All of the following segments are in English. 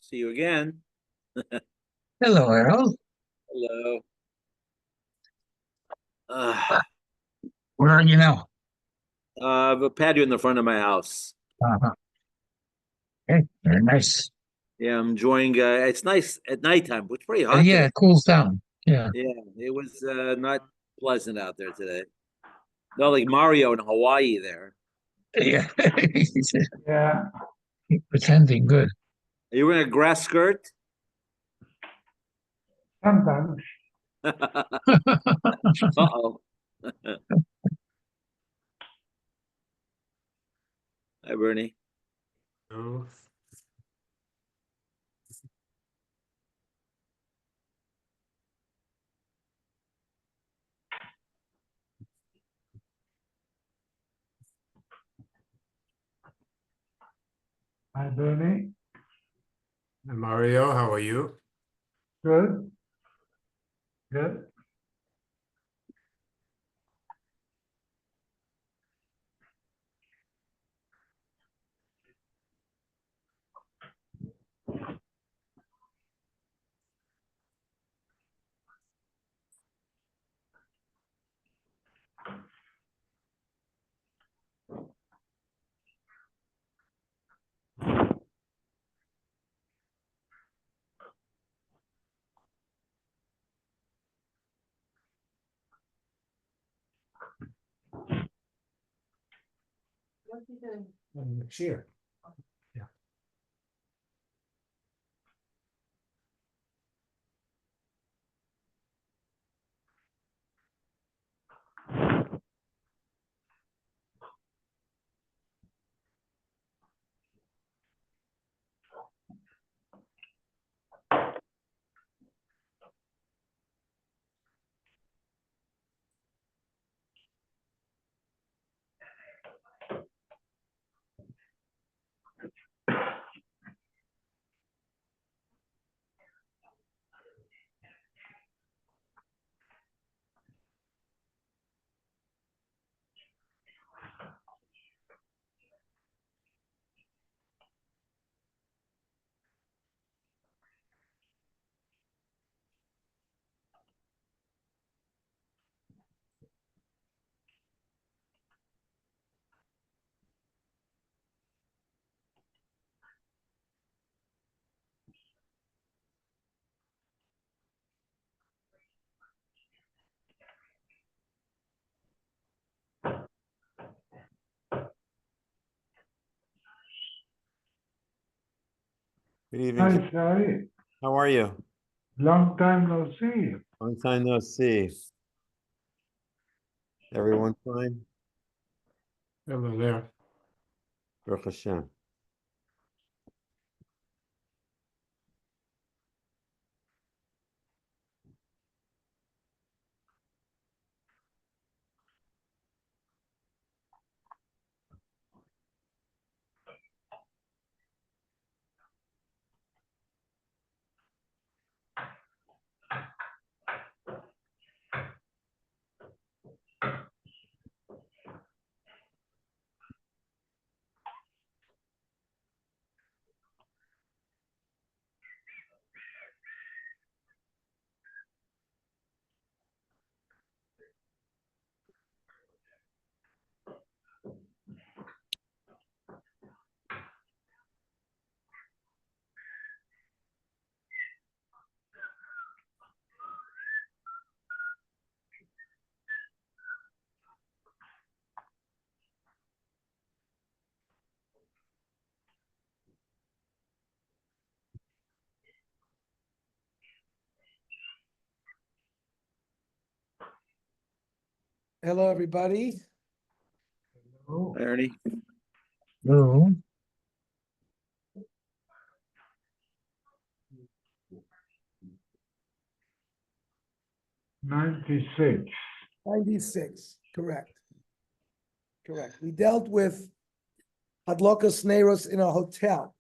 See you again. Hello, Errol. Hello. Where are you now? I have a patio in the front of my house. Uh-huh. Okay, very nice. Yeah, I'm enjoying. It's nice at nighttime. It's pretty hot Yeah, today. it cools down. Yeah. Yeah, it was not pleasant out there today. Not like Mario in Hawaii there. Yeah. Yeah. Pretending good. Are you wearing a grass skirt? Sometimes. Uh-oh. Hi, Bernie. No. Hi, Bernie. Hi, Mario, how are you? Good. Good. Cheer. Yeah. Good evening. Hi, Shari. How are you? Long time no see. Long time no see. Everyone fine? Hello there. Baruch Hashem. Hello, everybody. Oh, Ernie. no. $96. 96, correct. Correct. We dealt with Hadlokas Neiros in a hotel.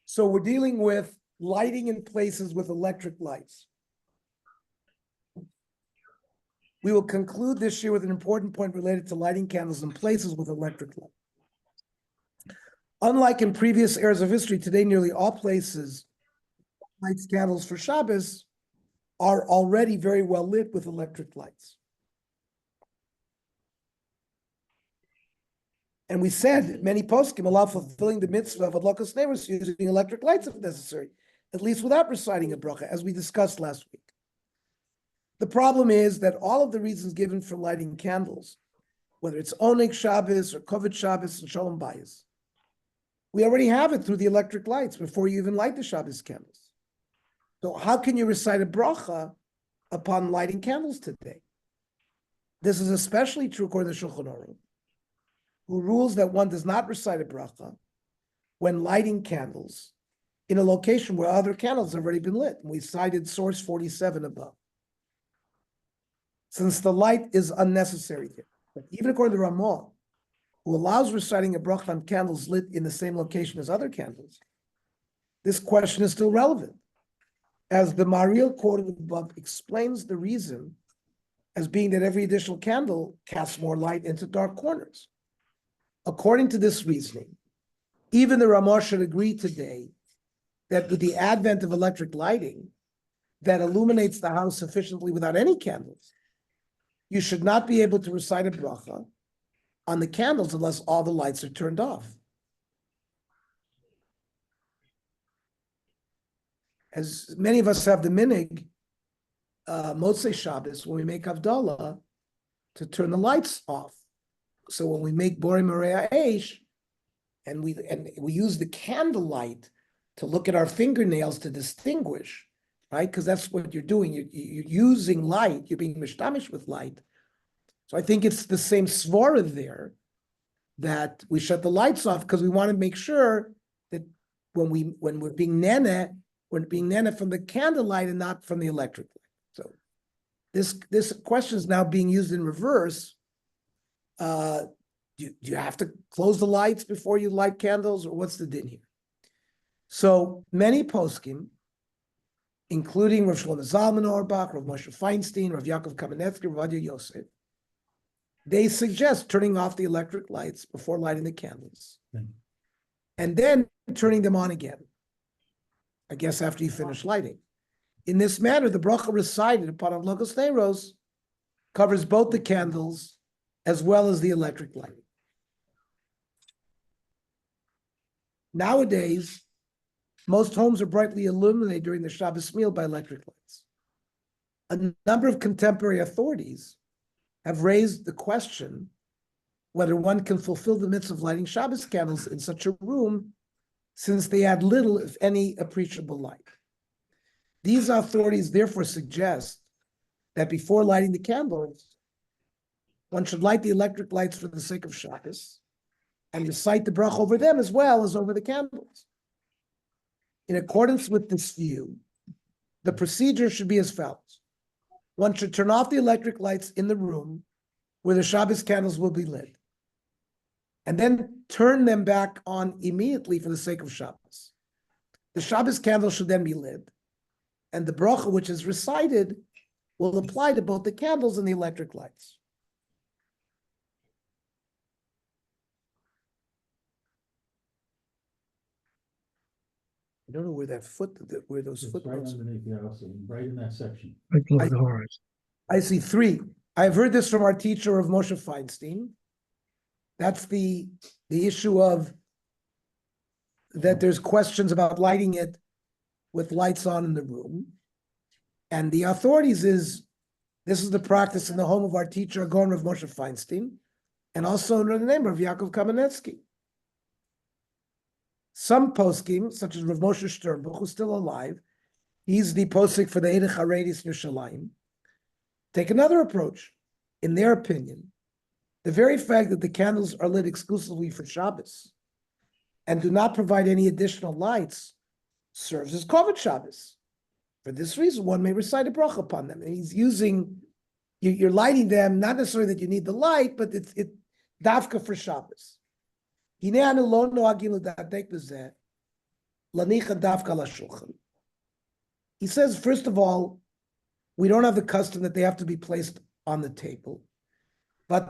So we're dealing with lighting in places with electric lights. We will conclude this year with an important point related to lighting candles in places with electric light. Unlike in previous eras of history, today nearly all places lights candles for Shabbos are already very well lit with electric lights. And we said many poskim allow fulfilling the mitzvah of Adlakas Neiros using electric lights if necessary, at least without reciting a bracha, as we discussed last week. The problem is that all of the reasons given for lighting candles, whether it's Oneg Shabbos or Kovet Shabbos and Shalom Bayis, we already have it through the electric lights before you even light the Shabbos candles. So how can you recite a bracha upon lighting candles today? This is especially true according to Shulchan Aruch, who rules that one does not recite a bracha when lighting candles in a location where other candles have already been lit. We cited source 47 above. Since the light is unnecessary here, but even according to Ramah, who allows reciting a bracha on candles lit in the same location as other candles, this question is still relevant, as the Mariel quoted above explains the reason as being that every additional candle casts more light into dark corners. According to this reasoning, even the Ramah should agree today that with the advent of electric lighting that illuminates the house sufficiently without any candles, you should not be able to recite a bracha on the candles unless all the lights are turned off. As many of us have the minig, Motzei Shabbos, when we make Havdalah, to turn the lights off. So when we make Borei Mareya Eish, and we use the candlelight to look at our fingernails to distinguish, right? Because that's what you're doing. You're using light. You're being mishtamish with light. So I think it's the same svara there that we shut the lights off because we want to make sure that when we're being nene, we're being nene from the candlelight and not from the electric light. So this question is now being used in reverse. Do you have to close the lights before you light candles, or what's the din here? So many poskim, including Rav Shlomo Zalman Auerbach, Rav Moshe Feinstein, Rav Yaakov Kamenetsky, Rav Adia Yosef, they suggest turning off the electric lights before lighting the candles, and then turning them on again, I guess after you finish lighting. In this manner, the bracha recited upon Avlokos Neiros covers both the candles as well as the electric lighting. Nowadays, most homes are brightly illuminated during the Shabbos meal by electric lights. A number of contemporary authorities have raised the question whether one can fulfill the mitzvah of lighting Shabbos candles in such a room, since they add little, if any, appreciable light. These authorities therefore suggest that before lighting the candles, one should light the electric lights for the sake of Shabbos and recite the bracha over them as well as over the candles. In accordance with this view, the procedure should be as follows. One should turn off the electric lights in the room where the Shabbos candles will be lit, and then turn them back on immediately for the sake of Shabbos. The Shabbos candle should then be lit, and the bracha which is recited will apply to both the candles and the electric lights. I don't know where that where those It's right footnotes. underneath the house, right in that section. I see three. I've heard this from our teacher of Moshe Feinstein. That's the issue of that there's questions about lighting it with lights on in the room. And the authorities this is the practice in the home of our teacher, Gaon Rav Moshe Feinstein, and also in the name of Yaakov Kamenetsky. Some poskim, such as Rav Moshe Sternbuch, who's still alive, he's the posik for the Eidech HaRedis Yerushalayim, take another approach. In their opinion, the very fact that the candles are lit exclusively for Shabbos and do not provide any additional lights serves as Kovod Shabbos. For this reason, one may recite a bracha upon them. And he's using, you're lighting them, not necessarily that you need the light, but it's dafka for Shabbos. He says, first of all, we don't have the custom that they have to be placed on the table. Our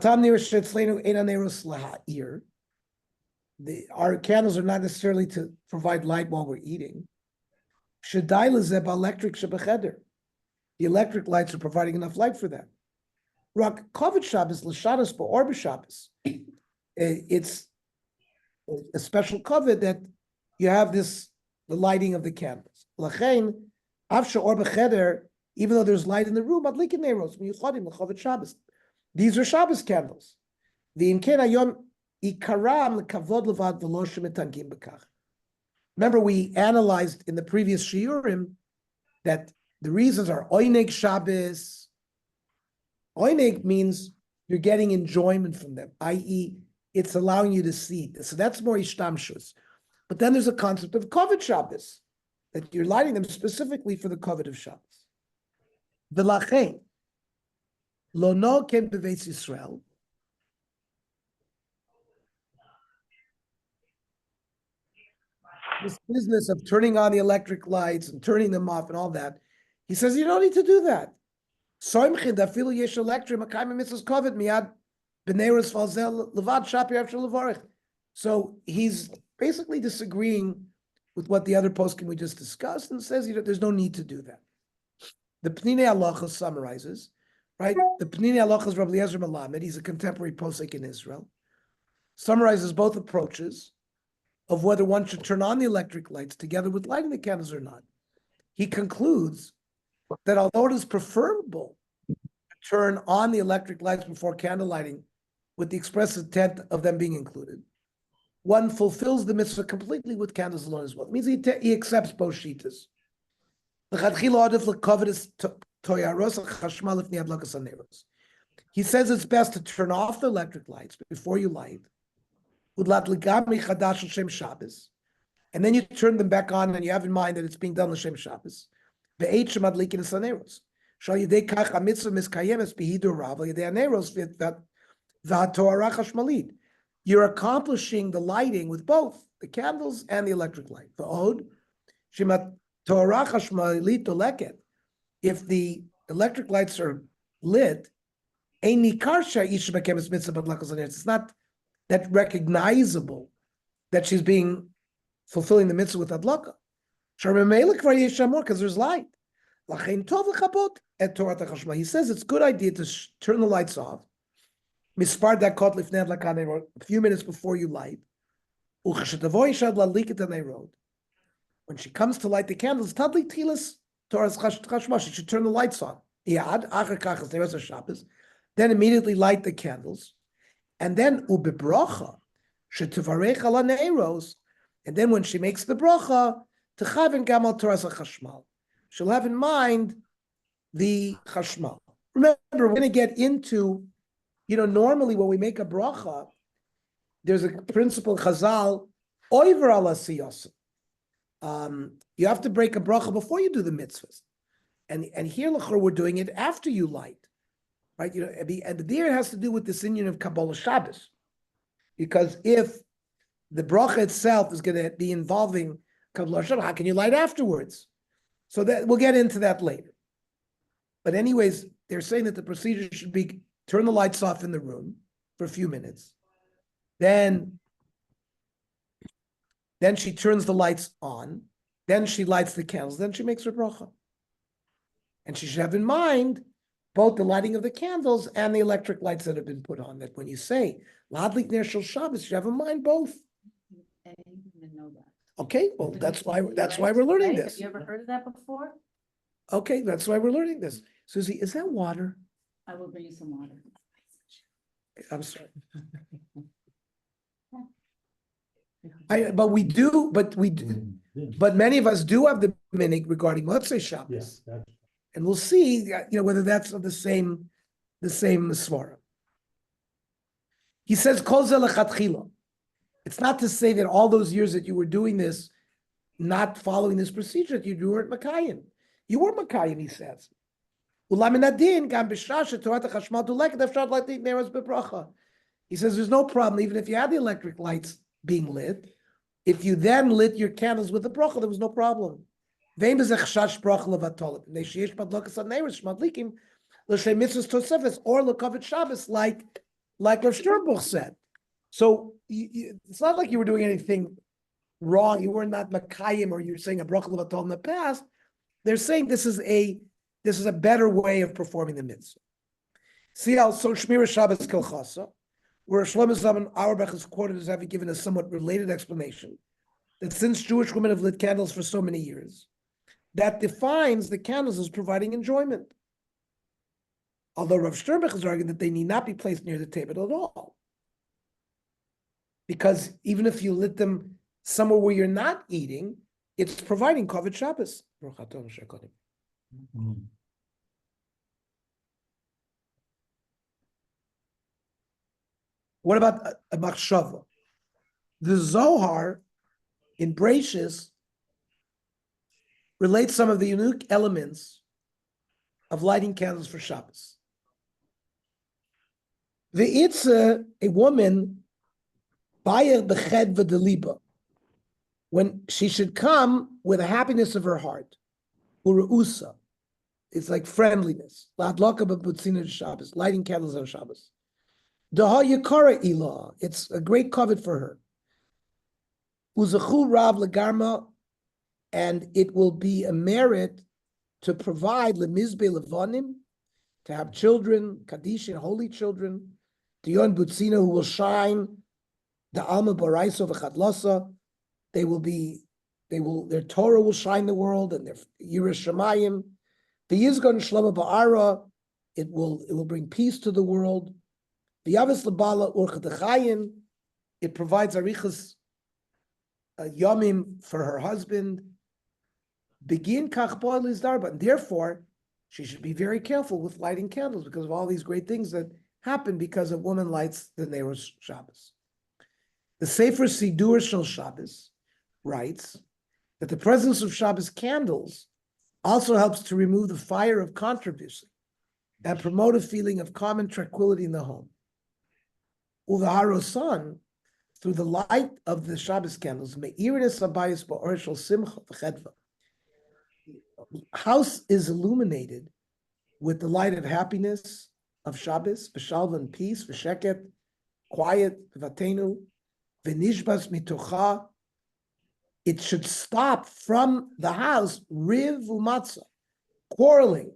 candles are not necessarily to provide light while we're eating. The electric lights are providing enough light for them. It's a special covet that you have the lighting of the candles. Even though there's light in the room, these are Shabbos candles. Remember, we analyzed in the previous shiurim that the reasons are oineg Shabbos. Oineg means you're getting enjoyment from them, i.e., it's allowing you to see. So that's more ishtamshus. But then there's a concept of kovod Shabbos, that you're lighting them specifically for the kovod of Shabbos. V'lachein, lo no ken beveis Yisrael. This business of turning on the electric lights and turning them off and all that, he says you don't need to do that. So he's basically disagreeing with what the other poskim we just discussed and says there's no need to do that. The Pnei Halacha summarizes, right? The Pnei Halacha Rabbi Eliezer Melamed, he's a contemporary posek in Israel, summarizes both approaches of whether one should turn on the electric lights together with lighting the candles or not. He concludes that although it is preferable to turn on the electric lights before candle lighting with the express intent of them being included, one fulfills the mitzvah completely with candles alone as well. It means he accepts both shitas. He says it's best to turn off the electric lights before you light, and then you turn them back on and you have in mind that it's being done l'shem Shabbos. You're accomplishing the lighting with both the candles and the electric light. If the electric lights are lit, it's not that recognizable that she's fulfilling the mitzvah with adlaka. Because there's light. He says it's a good idea to turn the lights off. A few minutes before you light. When she comes to light the candles, she should turn the lights on. Then immediately light the candles. And then ubebracha shetivarech ala neiros, and then when she makes the bracha, techaven gamal toras chashmal, she'll have in mind the chashmal. Remember, we're going to get into, normally when we make a bracha, there's a principle Chazal oiver ala siyos. You have to break a bracha before you do the mitzvahs, and here we're doing it after you light. Right, and there it has to do with this union of Kabbalah Shabbos, because if the bracha itself is going to be involving Kabbalah Shabbos, how can you light afterwards? So that we'll get into that later. But anyways, they're saying that the procedure should be turn the lights off in the room for a few minutes, then she turns the lights on, then she lights the candles, then she makes her bracha, and she should have in mind both the lighting of the candles and the electric lights that have been put on. That when you say Ladlik Ner Shel Shabbos, you have in mind both. I didn't even know that. Okay, well that's why we're learning this. Have you ever heard of that before? Okay, that's why we're learning this. Susie, is that water? I will bring you some water. I'm sorry. But we do, but but many of us do have the minig regarding Motzei Shabbos. Yes, that's, And we'll see, whether that's the same svara. He says, Kol ze lechatchila. It's not to say that all those years that you were doing this, not following this procedure, that you weren't Makayim. You were Makayim, he says. He says there's no problem, even if you had the electric lights being lit. If you then lit your candles with the bracha, there was no problem. Or l'kavod Shabbos, like Rav Sternbuch said. So it's not like you were doing anything wrong. You were not Makayim, or you're saying a bracha levatol in the past. They're saying this is a better way of performing the mitzvah. See also Shmira Shabbos Kilchasa, where Shlomo Zalman Auerbach is quoted as having given a somewhat related explanation, that since Jewish women have lit candles for so many years, that defines the candles as providing enjoyment. Although Rav Sternbuch is arguing that they need not be placed near the table at all. Because even if you lit them somewhere where you're not eating, it's providing kavod Shabbos. What about a machshava? The Zohar in Breishis relates some of the unique elements of lighting candles for Shabbos. It's a woman, baya b'ched v'deliba, when she should come with the happiness of her heart, urusa, it's like friendliness, la'adlaka b'butzina Shabbos, lighting candles on Shabbos. Daha yikara ilah, it's a great kavod for her. Uzachu rav legarma, and it will be a merit to provide lemizbe levanim, to have children, kadishin, holy children, dion butzina, who will shine the alma baraiso v'chadlasa. Their Torah will shine the world, and their Yiras Shamayim. The Yizgon Shlama Ba'ara, it will bring peace to the world. The Yavis Labala Urchatachayim, it provides arichas yomim for her husband. Begin kachpoil is darba, and therefore she should be very careful with lighting candles because of all these great things that happen because a woman lights the Neiros Shabbos. The Sefer Sidur Shel Shabbos writes that the presence of Shabbos candles also helps to remove the fire of controversy and promote a feeling of calm and tranquility in the home. Uvaharosan, through the light of the Shabbos candles, me'iris abayis ba'or shel simcha v'chedva. House is illuminated with the light of happiness of Shabbos, v'shalva and peace, v'sheket, quiet, v'vatenu, v'nishbas mitocha. It should stop from the house, riv umatzah, quarreling,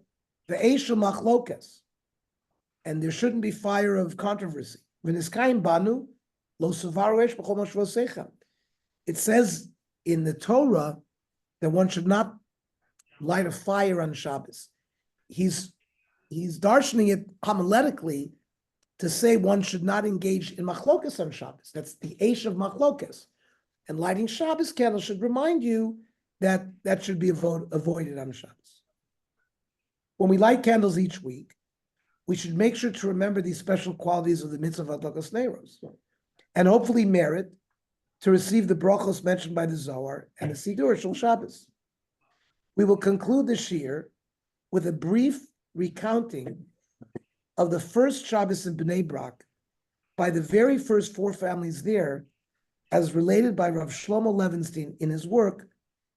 the eshel machlokas, and there shouldn't be fire of controversy. V'niskayim banu, lo suvaru esh b'chol mashvosechem. It says in the Torah that one should not light a fire on Shabbos. He's darshaning it homiletically to say one should not engage in machlokas on Shabbos. That's the esh of machlokas. And lighting Shabbos candles should remind you that that should be avoided on Shabbos. When we light candles each week, we should make sure to remember these special qualities of the mitzvah of Adlakas Neiros, and hopefully merit to receive the brachos mentioned by the Zohar and the Sidur Shel Shabbos. We will conclude the shir with a brief recounting of the first Shabbos in Bnei Brak by the very first four families there, as related by Rav Shlomo Levenstein in his work,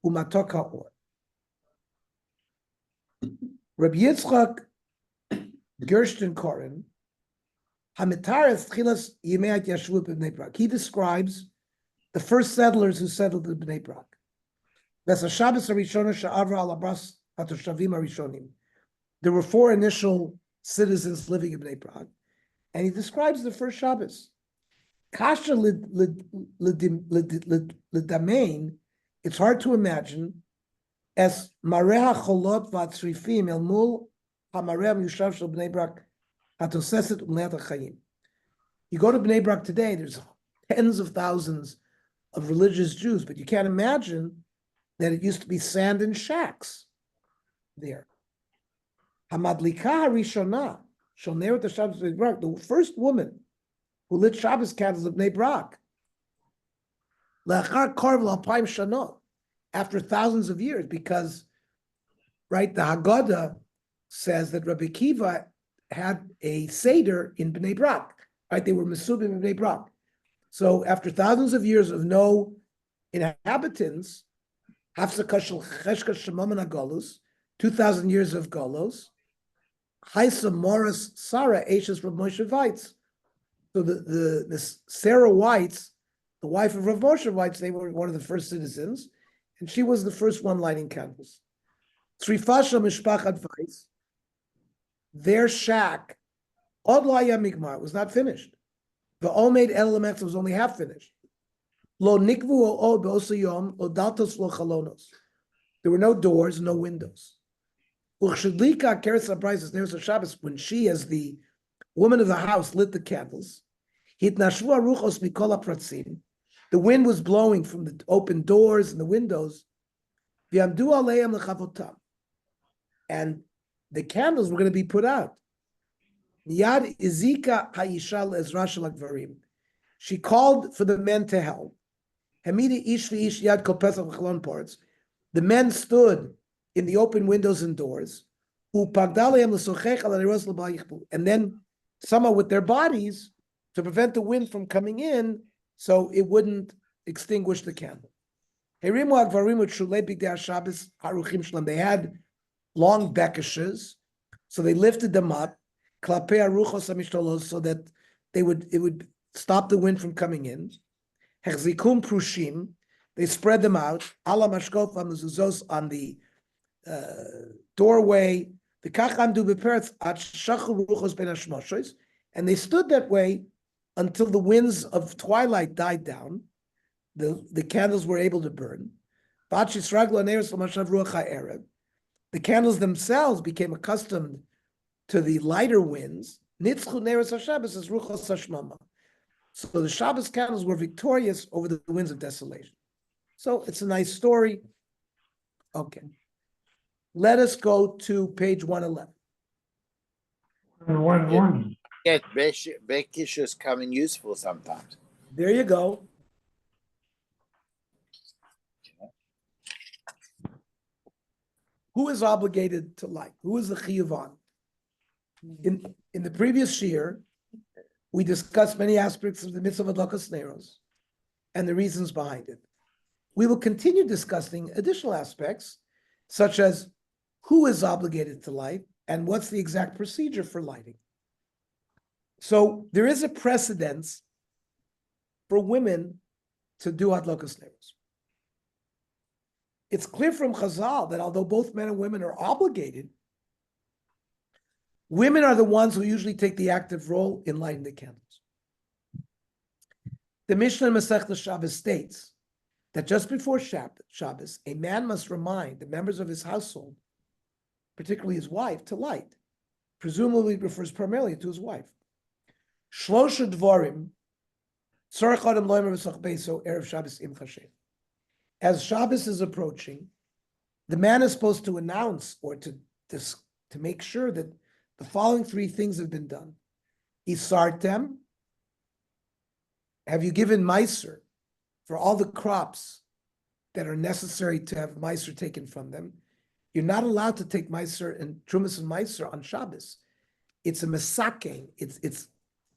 Umatok HaOr. Rabbi Yitzchak Gershton Koren, Hamitares Tchilas Yimei Yashvu B'Bnei Brak. He describes the first settlers who settled in Bnei Brak. V'es Shabbos HaRishona she'avra al abras hatoshavim harishonim. There were four initial citizens living in Bnei Brak, and he describes the first Shabbos. Kasha l'damein, it's hard to imagine, as mareha cholot v'atzrifim el mul ha'mareha miyushav shel Bnei Brak hatoseset u'mleat ha'chayim. You go to Bnei Brak today, there's tens of thousands of religious Jews, but you can't imagine that it used to be sand and shacks there. Hamadlika Harishona, Shoneret the Shabbos Bnei Brak, the first woman who lit Shabbos candles of Bnei Brak. Lachar Karv L'Alpayim Shanot, after thousands of years, because, right, the Haggadah says that Rabbi Kiva had a Seder in Bnei Brak, right? They were Mesubim in Bnei Brak. So after thousands of years of no inhabitants, Hafsaka Shel Cheshka Shemam Golus, 2,000 years of Golos, Haisa Morris Sarah Ashes from Moshe Weitz. So the Sarah Weitz, the wife of Rav Moshe Weitz, they were one of the first citizens, and she was the first one lighting candles. Tzrifasha Mishpachat Weitz, their shack, Od Laya Migmar, was not finished. The Omeid Elements was only half finished. Lo Nikvu O Beosayom O Daltos Lo Chalonos. There were no doors, no windows. Uchshadlika Keres Abraises Neres Shabbos, when she, as the woman of the house, lit the candles, Hitnashvu Aruchos Mikola Pratzim, the wind was blowing from the open doors and the windows, V'yamdu Aleim L'chavotam, and the candles were going to be put out. Miyad Izika Ha'isha Le'ezra Shel Hagvarim. She called for the men to help. Hamida Ish V'ish Yad Kol Pesach V'chalon parts. The men stood in the open windows and doors. And then somehow with their bodies to prevent the wind from coming in, so it wouldn't extinguish the candle. They had long bekishes, so they lifted them up, so that it would stop the wind from coming in. Hechzikum prushim, they spread them out, ala mashkof mezuzos on the doorway, the kachamdu beperth at shachu ruchos ben hashmoshes, and they stood that way until the winds of twilight died down. The candles were able to burn. The candles themselves became accustomed to the lighter winds. So the Shabbos candles were victorious over the winds of desolation. So it's a nice story. Okay. Let us go to page 111. One. Get Bekishus come in useful sometimes. There you go. Who is obligated to light? Who is the chiyuvan? In the previous year, we discussed many aspects of the mitzvah of adlakas neros and the reasons behind it. We will continue discussing additional aspects, such as who is obligated to light and what's the exact procedure for lighting. So there is a precedence for women to do adlakas neros. It's clear from Chazal that although both men and women are obligated, women are the ones who usually take the active role in lighting the candles. The Mishnah in Masechta Shabbos states that just before Shabbos, a man must remind the members of his household, particularly his wife, to light. Presumably it refers primarily to his wife. Shlosha dvorim, tzarech adam loimer v'sach beiso erev Shabbos im chashem. As Shabbos is approaching, the man is supposed to announce or to make sure that the following three things have been done. Isartem, have you given meiser for all the crops that are necessary to have meiser taken from them? You're not allowed to take meiser and trumas and meiser on Shabbos. It's a mesake. It's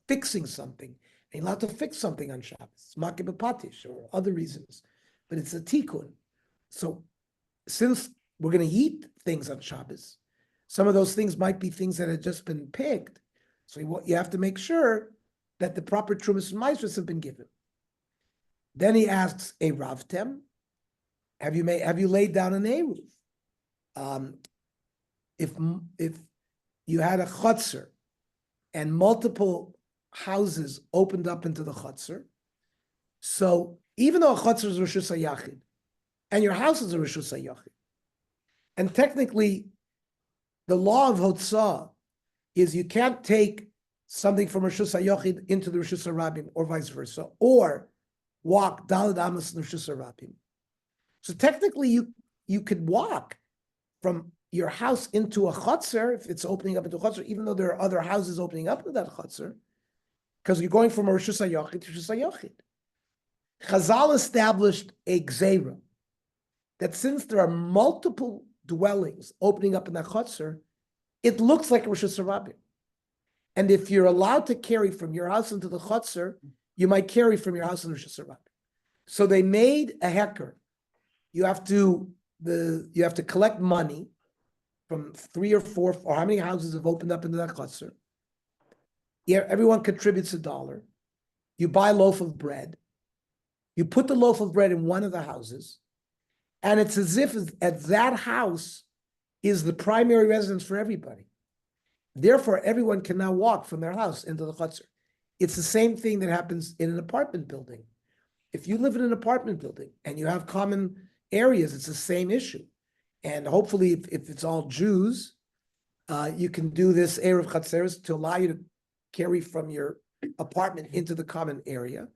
fixing something. You're allowed to fix something on Shabbos, makeh b'patish or other reasons. But it's a tikkun. So since we're going to eat things on Shabbos, some of those things might be things that had just been picked. So you have to make sure that the proper trumas and maasros have been given. Then he asks a ravtem, have you laid down an eruv? If you had a chutzner and multiple houses opened up into the chutzner, so even though a chutzner is reshus hayachid, and your house is a reshus hayachid, and technically, the law of hotzah is you can't take something from reshus hayachid into the reshus harabim, or vice versa, or walk Daled Amos Nushus Arabim. So technically, you could walk from your house into a chutzner if it's opening up into a chutzner, even though there are other houses opening up into that chutzner, because you're going from a Rishus HaYochid to Rishus HaYochid. Chazal established a gzeira that since there are multiple dwellings opening up in that chutzner, it looks like a Rishus Harabim. And if you're allowed to carry from your house into the chutzner, you might carry from your house into Rishus Harabim. So they made a hecker. You have to collect money from 3 or 4 or how many houses have opened up into that chutzner. Yeah, everyone contributes $1. You buy a loaf of bread. You put the loaf of bread in one of the houses, and it's as if at that house is the primary residence for everybody. Therefore, everyone can now walk from their house into the chutzner. It's the same thing that happens in an apartment building. If you live in an apartment building and you have common areas, it's the same issue. And hopefully, if it's all Jews, you can do this Erev Chatzeres to allow you to carry from your apartment into the common area.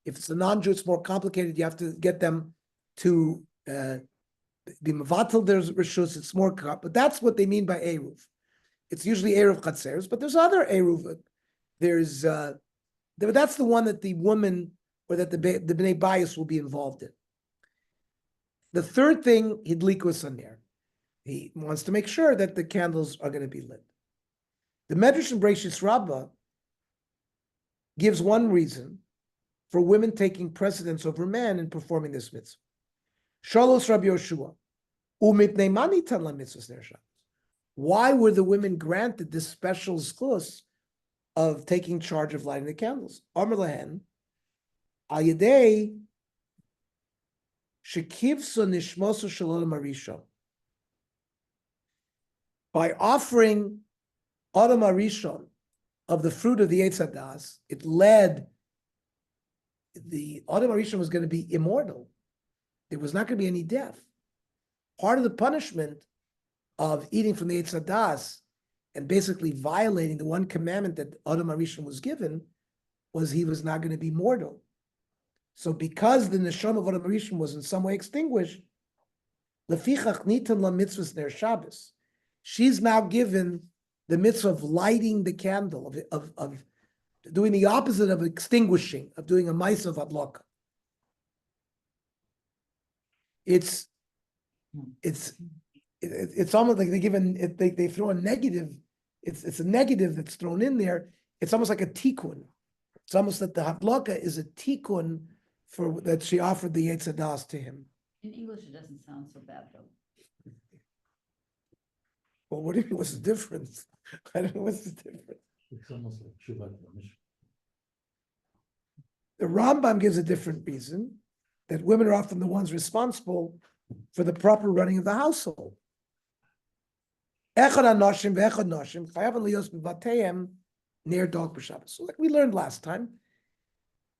If it's a non-Jew, it's more complicated. You have to get them to be mevatel there's rishus. It's more, but that's what they mean by eruv. It's usually eruv chatzeres, but there's other eruv. There's that's the one that the woman or that the bnei bayis will be involved in. The third thing, hidlikus aner. He wants to make sure that the candles are going to be lit. The Medrash in Bereishis Rabbah gives one reason for women taking precedence over men in performing this mitzvah. Shalos Rabbi Yoshua, umitnei mani tan la mitzvahs ner Shabbos. Why were the women granted this special zchus of taking charge of lighting the candles? Amar lahen, al yedei shekivso nishmoso shel olam harishon. By offering Adam Arishon of the fruit of the Eitz Hadas, it led the Adam Arishon was going to be immortal. There was not going to be any death. Part of the punishment of eating from the Eitz Hadas and basically violating the one commandment that Adam Arishon was given was he was not going to be mortal. So because the neshama of Adam Arishon was in some way extinguished, lefichach nitan la mitzvahs ner Shabbos. She's now given the mitzvah of lighting the candle, of doing the opposite of extinguishing, of doing a ma'aseh of adlaka. It's almost like they throw a negative. It's a negative that's thrown in there. It's almost like a tikkun. It's almost that the hadlaka is a tikkun for that she offered the Eitz Hadas to him. In English, it doesn't sound so bad though. Well, what do you mean? What's the difference? I don't know what's the difference. It's almost like Shabbat Mission. The Rambam gives a different reason, that women are often the ones responsible for the proper running of the household. Echad hanoshim ve'echad noshim chayav liyos b'vateihem near dog b'Shabbos. So like we learned last time,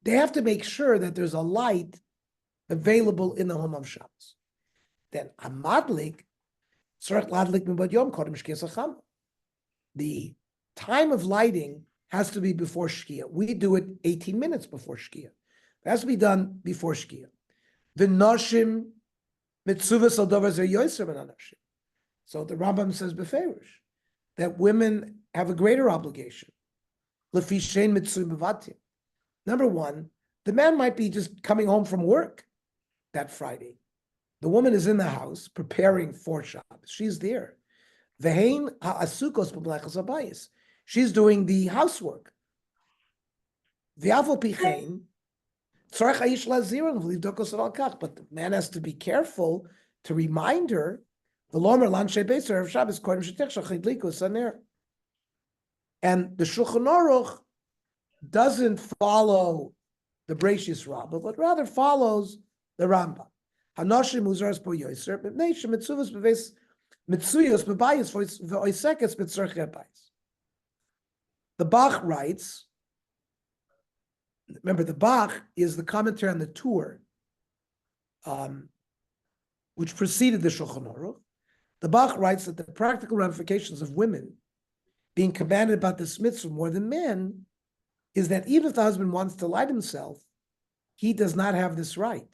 they have to make sure that there's a light available in the home of Shabbos. Then a madlik tzarech ladlik mibad yom kodem shkias hachama. The time of lighting has to be before Shkia. We do it 18 minutes before Shkia. It has to be done before Shkia. The Noshim mitzuvas al davar zer yoser ben anoshim. So the Rambam says beferish that women have a greater obligation. Lefi shein mitzvah mevatim. Number one, the man might be just coming home from work that Friday. The woman is in the house preparing for Shabbos. She's there. Vehein ha'asukos b'mlachas habayis. She's doing the housework. V'afal pichein tzarech ha'ish laziron v'livdokos al kach. But the man has to be careful to remind her. V'lomer lanshe beiser of Shabbos kodem shetech shachidlikus aner. And the Shulchan Aruch doesn't follow the Bereishis Rabbah, but rather follows the Rambam. Hanoshim uzaras po yoser b'nei shemitzuvas b'veis mitzuyos b'bayis v'oisekes b'tzarech habayis. The Bach writes, remember the Bach is the commentary on the Tur, which preceded the Shulchan Aruch. The Bach writes that the practical ramifications of women being commanded about this mitzvah more than men is that even if the husband wants to light himself, he does not have this right.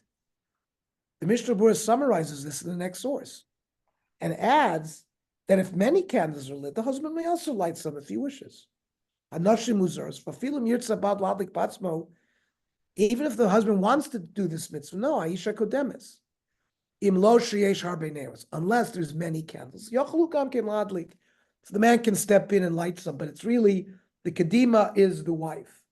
The Mishnah Berurah summarizes this in the next source and adds that if many candles are lit, the husband may also light some if he wishes. Anashim muzaros, fafilim yirtza bad ladlik batzmo. Even if the husband wants to do this mitzvah, no, Aisha kodemes. Im lo sheyesh harbe neros, unless there's many candles. Yochlu gam ken ladlik. So the man can step in and light some, but it's really the kedima is the wife.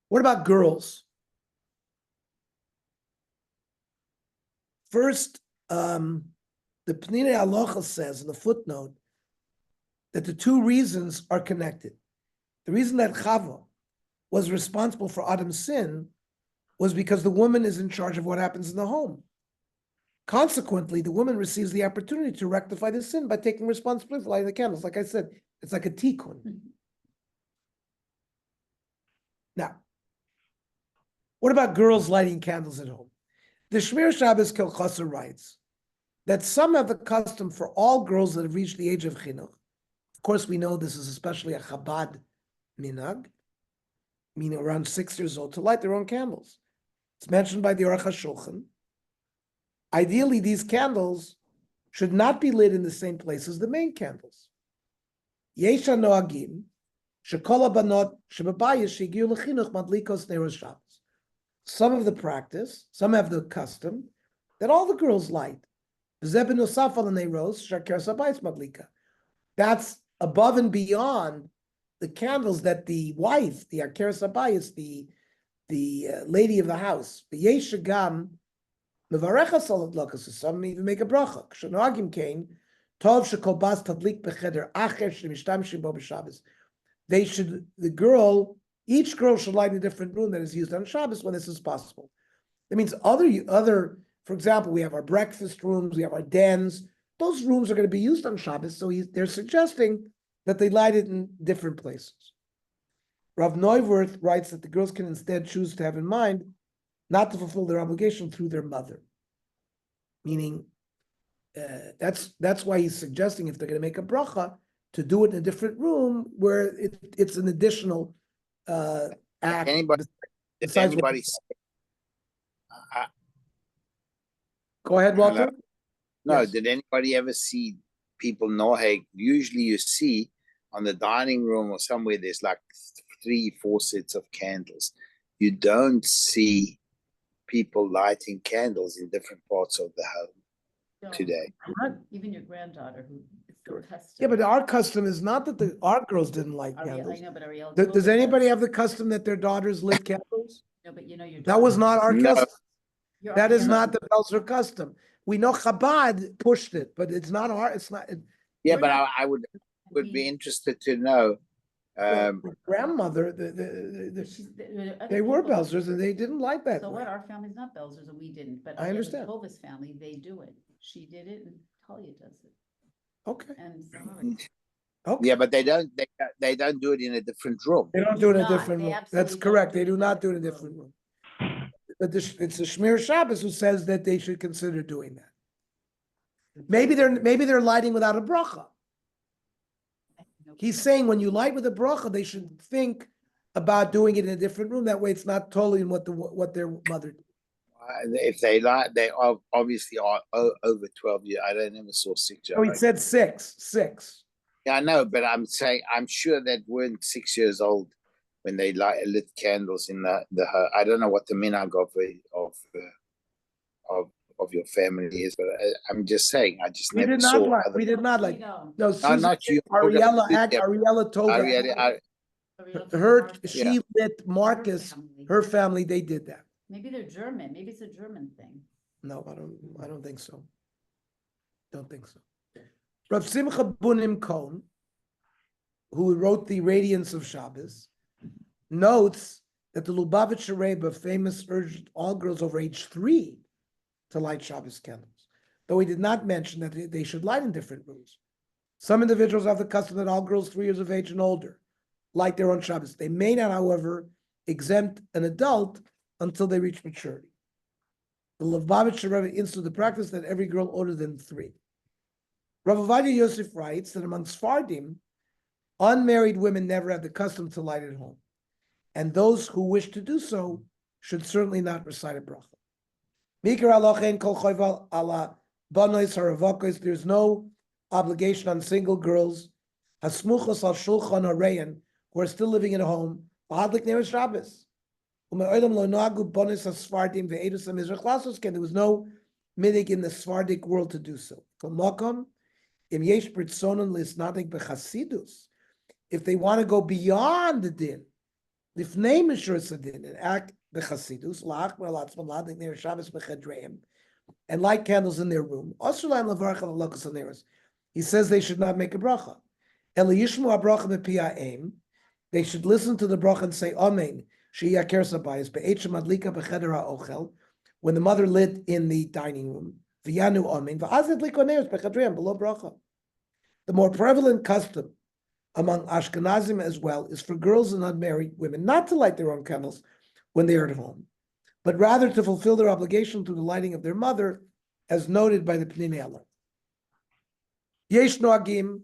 What about girls? First, the Pnei Halacha says in the footnote that the two reasons are connected. The reason that Chava was responsible for Adam's sin was because the woman is in charge of what happens in the home. Consequently, the woman receives the opportunity to rectify the sin by taking responsibility for lighting the candles. Like I said, it's like a tikkun. Now, what about girls lighting candles at home? The Shmir Shabbos Kilchasa writes that some have the custom for all girls that have reached the age of chinuch. Of course, we know this is especially a Chabad minhag, meaning around 6 years old, to light their own candles. It's mentioned by the Aruch HaShulchan. Ideally, these candles should not be lit in the same place as the main candles. Yesha noagim shekol habanot shebebayis shegiu lechinuch madlikos neros Shabbos. Some of the practice, some have the custom that all the girls light. That's above and beyond the candles that the wife, the Akeres Habayis, the lady of the house, the Yeshagam, Mevarecha Salat Lakas, some even make a bracha. Kshanagim came, Tov Shekol Bas Tadlik Becheder Acher Shemishtamshim Bo B'Shabbos. They should, each girl should light in a different room that is used on Shabbos when this is possible. That means other, for example, we have our breakfast rooms, we have our dens. Those rooms are going to be used on Shabbos, so they're suggesting that they light it in different places. Rav Neuwirth writes that the girls can instead choose to have in mind not to fulfill their obligation through their mother. Meaning, that's why he's suggesting if they're going to make a bracha, to do it in a different room where it's an additional act. Anybody? Did besides what- anybody? Go ahead, Walter. No, Yes. did anybody ever see people know? Hey, usually you see on the dining room or somewhere there's like 3-4 sets of candles. You don't see people lighting candles in different parts of the home No, today. Even your granddaughter who it's the custom. Yeah, but our custom is not that our girls didn't light I candles. know, but Ariel. Does anybody have the custom that their daughters lit candles? No, but you know your. That was not our No. custom. That is not the Belzer custom. We know Chabad pushed it, but it's not our, it's not. Yeah, We're but not- I would be interested to know. The grandmother, they were Belzers and they didn't like that. So way. what? Our family's not Belzers and we didn't, but I understand. Tova's family, they do it. She did it and Talia does it. Okay, And Zahari. okay. Yeah, but they don't do it in a different room. They don't do it in a Not, different they room. That's absolutely don't correct. do They it do in not a do it in a different different room. But it's the Shmir Shabbos who says that they should consider doing that. Maybe they're lighting without a bracha. He's saying when you light with a bracha, they should think about doing it in a different room. That way, it's not totally in what their mother did. If they obviously are over 12 years. I don't ever saw 6 years. Oh, he said six. Yeah, I know, but I'm saying I'm sure that weren't 6 years old when they lit candles in the I don't know what the minhag of your family is, but I'm just saying I just We never did saw. not like. other- We did not like. No. No, Susan, not you. Ariella Ariella, Tova. Ariel Her, Marcus. she lit Marcus. family. Her family, they did that. Maybe they're German. Maybe it's a German thing. No, I don't think so. Don't think so. Rav Simcha Bunim Cohn, who wrote the Radiance of Shabbos, notes that the Lubavitcher Rebbe famous urged all girls over age 3 to light Shabbos candles, though he did not mention that they should light in different rooms. Some individuals have the custom that all girls 3 years of age and older light their own Shabbos. They may not, however, exempt an adult until they reach maturity. The Lubavitcher Rebbe instituted the practice that every girl older than 3. Rav Ovadia Yosef writes that among Sfardim, Unmarried women never have the custom to light at home. And those who wish to do so should certainly not recite a bracha. There's no obligation on single girls who are still living at home. There was no minig in the Sephardic world to do so. If they want to go beyond the din, and act b'chasidus, and light candles in their room, he says they should not make a bracha. They should listen to the bracha and say Amen. When the mother lit in the dining room, the more prevalent custom among Ashkenazim as well is for girls and unmarried women not to light their own candles when they are at home, but rather to fulfill their obligation through the lighting of their mother, as noted by the Pnei Ela. Yesh noagim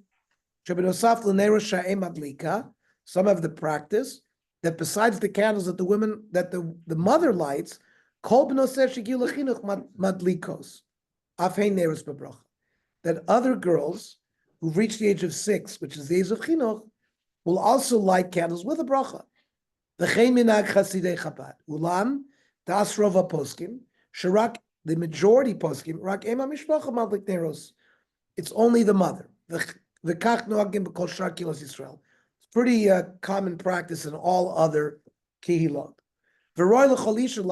shebenosaf l'neros sha'em madlika. Some have the practice that besides the candles that the mother lights, kol b'noseh shegiu lechinuch madlikos afhein neros b'bracha. That other girls who've reached the age of 6, which is the age of chinuch, will also light candles with a bracha. V'chein minag chasidei Chabad. Ulam das rova poskim sharak, the majority poskim rak ema mishpacha madlik neros. It's only the mother. V'kach noagim b'kol shar kilos Yisrael. It's pretty common practice in all other kehilot. V'roi l'cholisha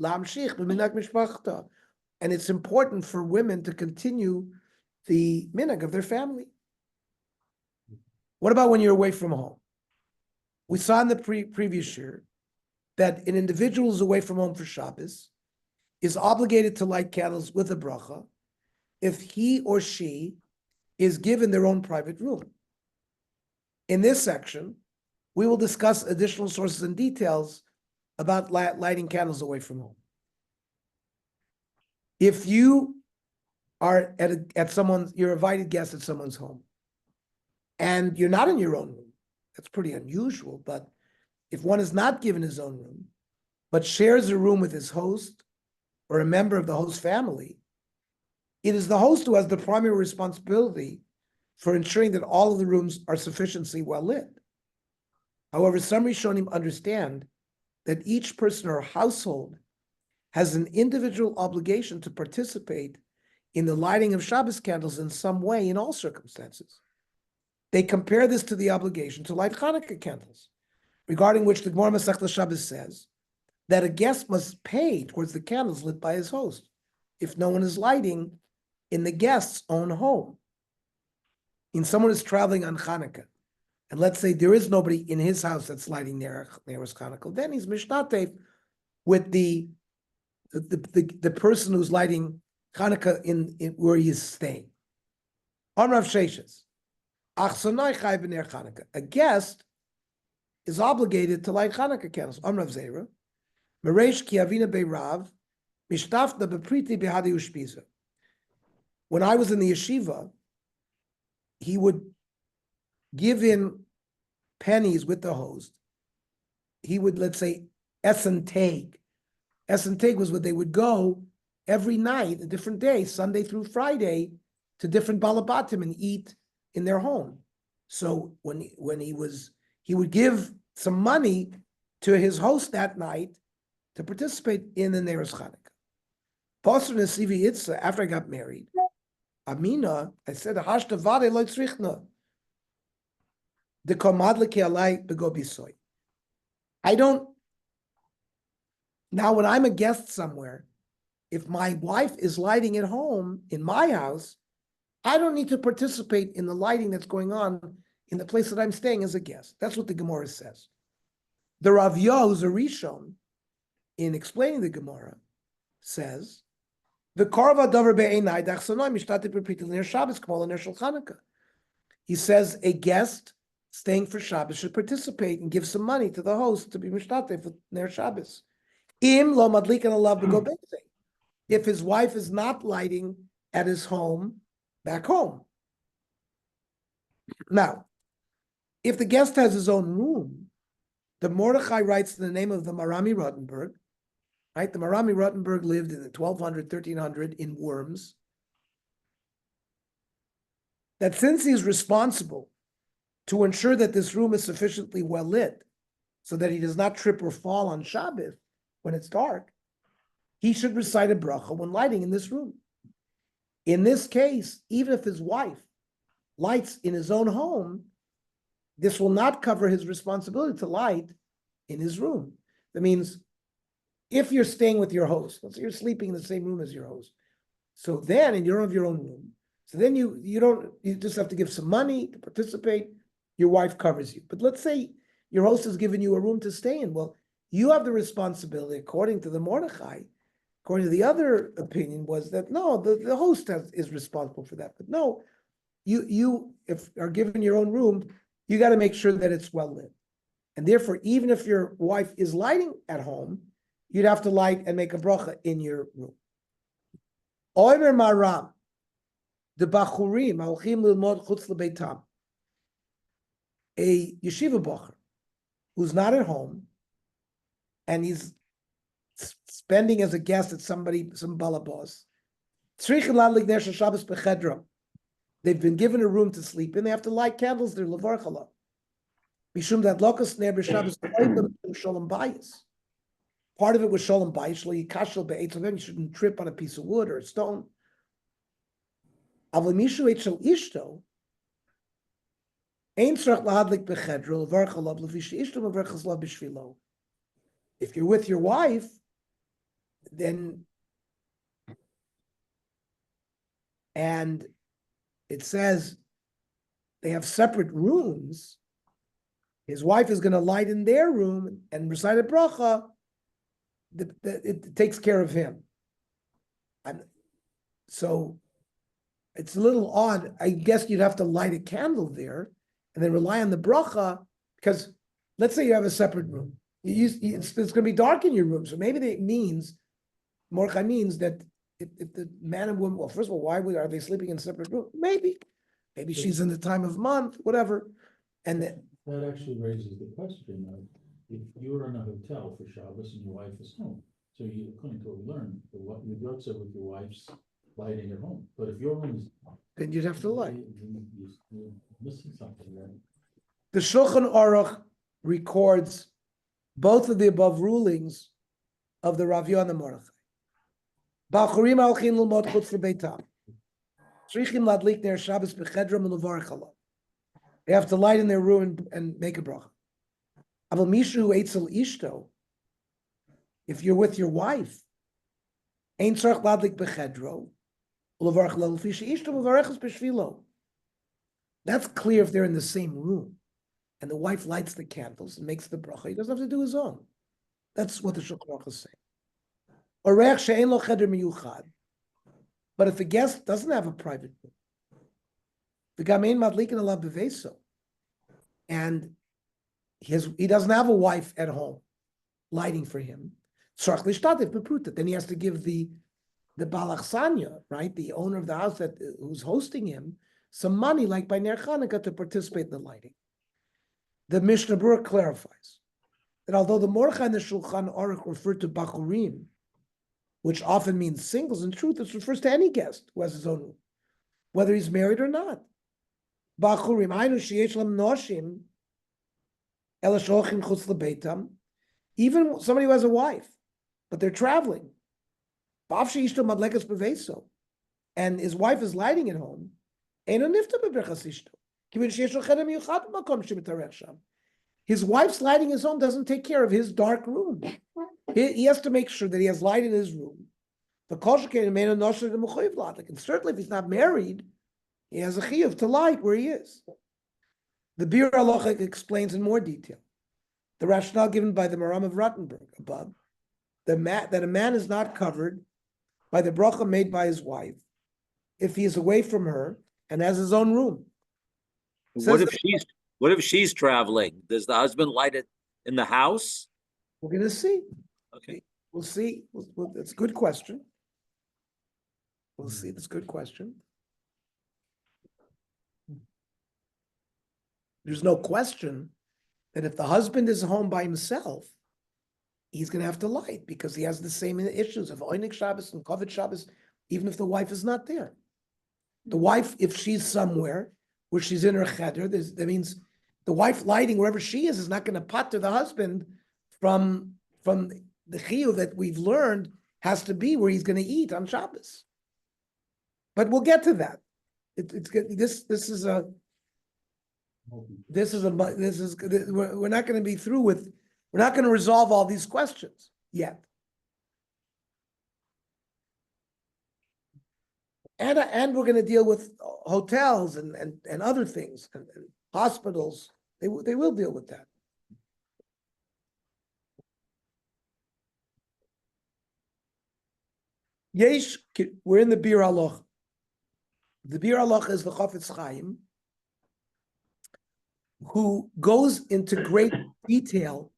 la'amshich b'minag mishpachta. And it's important for women to continue the minhag of their family. What about when you're away from home? We saw in the previous year that an individual who's away from home for Shabbos is obligated to light candles with a bracha if he or she is given their own private room. In this section, we will discuss additional sources and details about lighting candles away from home. If you are at someone's, you're an invited guest at someone's home, and you're not in your own room, that's pretty unusual, but if one is not given his own room, but shares a room with his host or a member of the host family, it is the host who has the primary responsibility for ensuring that all of the rooms are sufficiently well lit. However, some Rishonim understand that each person or household has an individual obligation to participate in the lighting of Shabbos candles in some way in all circumstances. They compare this to the obligation to light Hanukkah candles, regarding which the Gemara Masechta Shabbos says that a guest must pay towards the candles lit by his host if no one is lighting in the guest's own home. And someone is traveling on Hanukkah, and let's say there is nobody in his house that's lighting Neros Hanukkah, then he's mishtatev with the person who's lighting Hanukkah in where he is staying. On Rav Sheshes, a guest is obligated to light Hanukkah candles. On Rav Zera, Meresh ki avina beirav mishtafna bepriti behadi ushpiza. When I was in the yeshiva, he would give in pennies with the host. He would, let's say, esenteg. Esenteg was what they would go every night, a different day, Sunday through Friday, to different balabatim and eat in their home. So when he would give some money to his host that night to participate in the Neros Chanukah. Pastor Nesivi Itza, after I got married, Amina, I said, Hashta vade lo tzrichna. De komadleke alai bego bisoy. I don't, now when I'm a guest somewhere, if my wife is lighting at home in my house, I don't need to participate in the lighting that's going on in the place that I'm staying as a guest. That's what the Gemara says. The Rav Yo, who's a Rishon, in explaining the Gemara, says, the Korva Dover Be'enai Dachsonai Mishtate Perpitil Ner Shabbos Kmol Ner Shel Chanukah. He says a guest staying for Shabbos should participate and give some money to the host to be Mishtate for Ner Shabbos. Im lo madlikan alav b'go b'tzei. If his wife is not lighting at his home, back home. Now, If the guest has his own room, the Mordechai writes in the name of the Marami Rottenberg, right? The Marami Rottenberg lived in the 1200, 1300 in Worms. That since he's responsible to ensure that this room is sufficiently well lit so that he does not trip or fall on Shabbos when it's dark, he should recite a bracha when lighting in this room. In this case, even if his wife lights in his own home, this will not cover his responsibility to light in his room. That means if you're staying with your host, let's say you're sleeping in the same room as your host, so then, and you don't have your own room, so then you just have to give some money to participate, your wife covers you. But let's say your host has given you a room to stay in, well, you have the responsibility, according to the Mordechai, according to the other opinion was that, no, the host is responsible for that. But no, you if are given your own room, you got to make sure that it's well lit. And therefore, even if your wife is lighting at home, you'd have to light and make a bracha in your room. Oimer maram, the bachurim halchim lilmod chutz lebeitam. A yeshiva bacher who's not at home and he's spending as a guest at some balabos. They've been given a room to sleep in. They have to light candles there. Levarchala. Mishum that lokas ner b'Shabbos shalom bayis. Part of it was shalom bayis. Shlo yikashel be'etzavim. You shouldn't trip on a piece of wood or a stone. Avol mishu etzel ishto. Ein tzarich lahadlik b'chedro levarchala lefi sheishto mevarchas lav b'shvilo. If you're with your wife, then and it says they have separate rooms. His wife is going to light in their room and recite a bracha. It takes care of him. And so it's a little odd. I guess you'd have to light a candle there and then rely on the bracha, because let's say you have a separate room. It's going to be dark in your room. So maybe it means, Mordechai means that if the man and woman, well, first of all, are they sleeping in a separate room? Maybe she's in the time of month, whatever. And then That actually raises the question of if you're in a hotel for Shabbos and your wife is home. So you, according to what we learned, what you go to with your wife's lighting at home. But if your room is, then you'd have to light. you're missing something there. The Shulchan Aruch records both of the above rulings of the Rav Yonah Mordechai. Bachurim halchin l'mod chutz lebeitam. Tzrichim ladlik ner Shabbos b'chedram u'levarich alav. They have to light in their room and make a bracha. Aval mishu eitzel ishto. If you're with your wife, ein tzarich ladlik b'chedro u'levarich alav l'fi sheishto mevarechas b'shvilo. That's clear if they're in the same room and the wife lights the candles and makes the bracha. He doesn't have to do his own. That's what the Shulchan Aruch is saying. Orech she'ein lo cheder miyuchad. But if the guest doesn't have a private room, the gamein madlikin alav beveso, and he doesn't have a wife at home lighting for him, tzarich lishtatif bepruta. Then he has to give the balachsanya, right, the owner of the house who's hosting him, some money, like by Ner Chanukah, to participate in the lighting. The Mishnah Berurah clarifies that although the Mordechai and the Shulchan Aruch refer to bachurim, which often means singles, in truth, it refers to any guest who has his own room, whether he's married or not. Bachurim, hainu sheyesh lam noshim, ela sholchim chutz lebeitam, even somebody who has a wife, but they're traveling. Ba'af sheishto madlekas beveso, and his wife is lighting at home. Eino nifta beberchas ishto. His wife's lighting his home doesn't take care of his dark room. He has to make sure that he has light in his room. And certainly if he's not married, he has a chiyuv to light where he is. The Bir Halacha explains in more detail the rationale given by the Maram of Rottenberg above, that a man is not covered by the bracha made by his wife if he is away from her and has his own room. What if she's traveling? Does the husband light it in the house? We're going to see. Okay. We'll see. That's a good question. We'll see. That's a good question. there's no question that if the husband is home by himself, he's gonna have to light because he has the same issues of Oinik Shabbos and Kovet Shabbos, even if the wife is not there. The wife, if she's somewhere where she's in her cheder, that means the wife lighting wherever she is not gonna pater the husband from the chiyuv that we've learned has to be where he's gonna eat on Shabbos. But we'll get to that. It's good. This is we're not going to be through with. We're not going to resolve all these questions yet. And we're going to deal with hotels and other things and hospitals. They will deal with that. Yesh, we're in the Bir Haloch. The Bir Haloch is the Chafetz Chaim, who goes into great detail